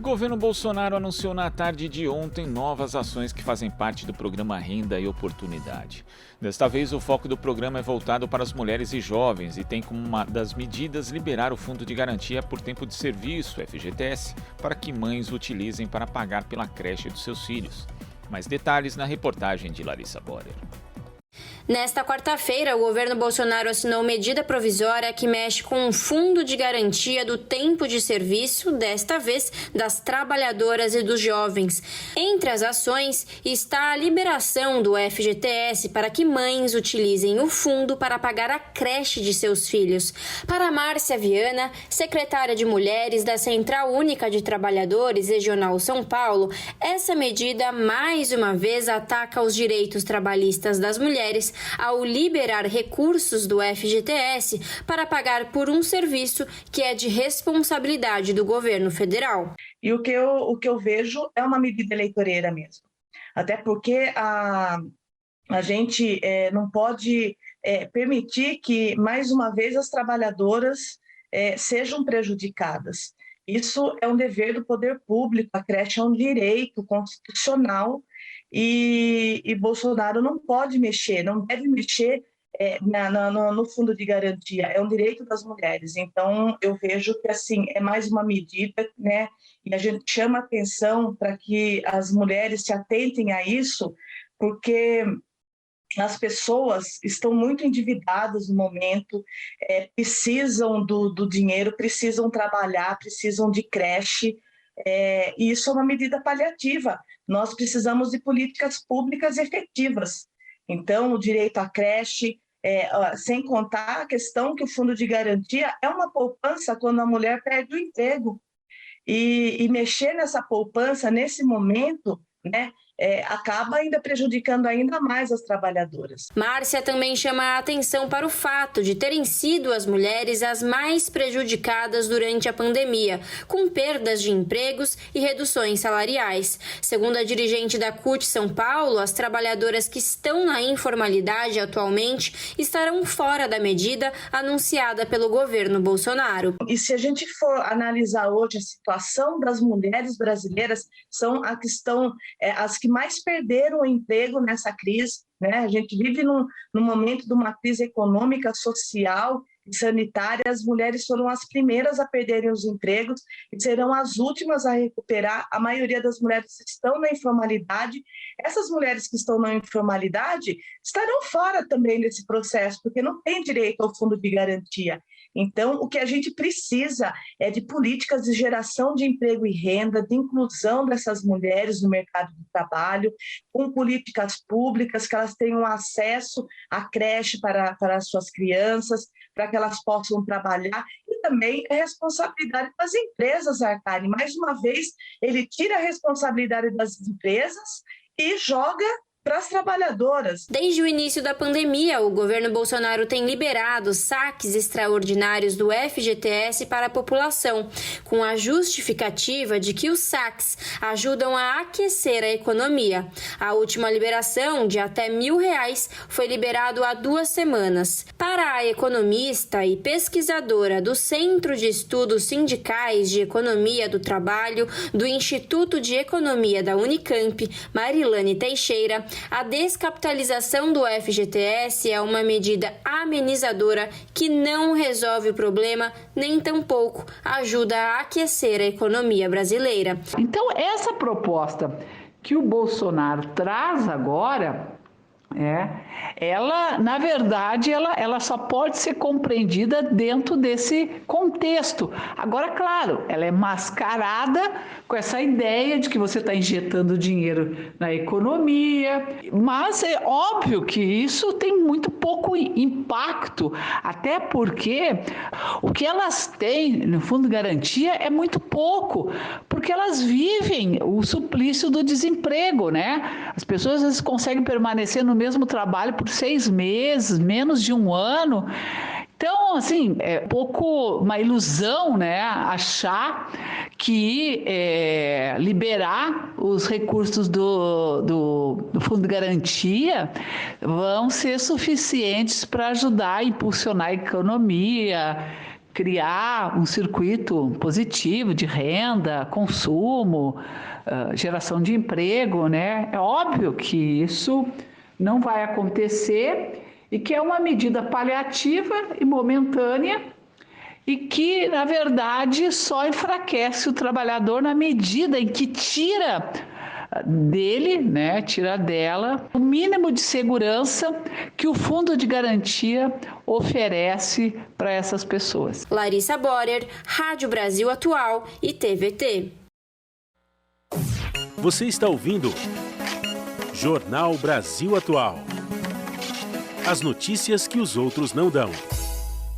O governo Bolsonaro anunciou na tarde de ontem novas ações que fazem parte do programa Renda e Oportunidade. Desta vez, o foco do programa é voltado para as mulheres e jovens e tem como uma das medidas liberar o Fundo de Garantia por Tempo de Serviço, FGTS, para que mães utilizem para pagar pela creche dos seus filhos. Mais detalhes na reportagem de Larissa Borer. Nesta quarta-feira, o governo Bolsonaro assinou medida provisória que mexe com um fundo de garantia do tempo de serviço, desta vez das trabalhadoras e dos jovens. Entre as ações está a liberação do FGTS para que mães utilizem o fundo para pagar a creche de seus filhos. Para Márcia Viana, secretária de Mulheres da Central Única de Trabalhadores Regional São Paulo, essa medida mais uma vez ataca os direitos trabalhistas das mulheres ao liberar recursos do FGTS para pagar por um serviço que é de responsabilidade do governo federal. E o que eu vejo é uma medida eleitoreira mesmo. Até porque a gente não pode permitir que, mais uma vez, as trabalhadoras sejam prejudicadas. Isso é um dever do poder público, a creche é um direito constitucional e Bolsonaro não pode mexer, não deve mexer no fundo de garantia, é um direito das mulheres. Então, eu vejo que assim, é mais uma medida, né? E a gente chama atenção para que as mulheres se atentem a isso, porque as pessoas estão muito endividadas no momento, precisam do dinheiro, precisam trabalhar, precisam de creche, e isso é uma medida paliativa. Nós precisamos de políticas públicas efetivas. Então, o direito à creche, sem contar a questão que o fundo de garantia é uma poupança quando a mulher perde o emprego. E mexer nessa poupança, nesse momento, né, acaba ainda prejudicando ainda mais as trabalhadoras. Márcia também chama a atenção para o fato de terem sido as mulheres as mais prejudicadas durante a pandemia, com perdas de empregos e reduções salariais. Segundo a dirigente da CUT São Paulo, as trabalhadoras que estão na informalidade atualmente estarão fora da medida anunciada pelo governo Bolsonaro. E se a gente for analisar hoje a situação das mulheres brasileiras, são as que mais perderam o emprego nessa crise, né? A gente vive num momento de uma crise econômica, social e sanitária. As mulheres foram as primeiras a perderem os empregos e serão as últimas a recuperar. A maioria das mulheres estão na informalidade. Essas mulheres que estão na informalidade estarão fora também desse processo, porque não têm direito ao fundo de garantia. Então, o que a gente precisa é de políticas de geração de emprego e renda, de inclusão dessas mulheres no mercado de trabalho, com políticas públicas, que elas tenham acesso à creche para as suas crianças, para que elas possam trabalhar. E também é responsabilidade das empresas arcarem. Mais uma vez, ele tira a responsabilidade das empresas e joga para as trabalhadoras. Desde o início da pandemia, o governo Bolsonaro tem liberado saques extraordinários do FGTS para a população, com a justificativa de que os saques ajudam a aquecer a economia. A última liberação, de até R$1.000, foi liberado há 2 semanas. Para a economista e pesquisadora do Centro de Estudos Sindicais de Economia do Trabalho do Instituto de Economia da Unicamp, Marilane Teixeira, a descapitalização do FGTS é uma medida amenizadora que não resolve o problema, nem tampouco ajuda a aquecer a economia brasileira. Então, essa proposta que o Bolsonaro traz agora, ela, na verdade, ela só pode ser compreendida dentro desse contexto. Agora, claro, ela é mascarada com essa ideia de que você está injetando dinheiro na economia, mas é óbvio que isso tem muito pouco impacto, até porque o que elas têm no Fundo de Garantia é muito pouco, porque elas vivem o suplício do desemprego, né? As pessoas às vezes conseguem permanecer no mesmo trabalho por 6 meses, menos de 1 ano. Então, assim, é pouco uma ilusão, né, achar que liberar os recursos do Fundo de Garantia vão ser suficientes para ajudar a impulsionar a economia. criar um circuito positivo de renda, consumo, geração de emprego, né? É óbvio que isso não vai acontecer e que é uma medida paliativa e momentânea e que, na verdade, só enfraquece o trabalhador na medida em que tira dele, né, tira dela, o mínimo de segurança que o Fundo de Garantia oferece para essas pessoas. Larissa Borer, Rádio Brasil Atual e TVT. Você está ouvindo Jornal Brasil Atual. As notícias que os outros não dão.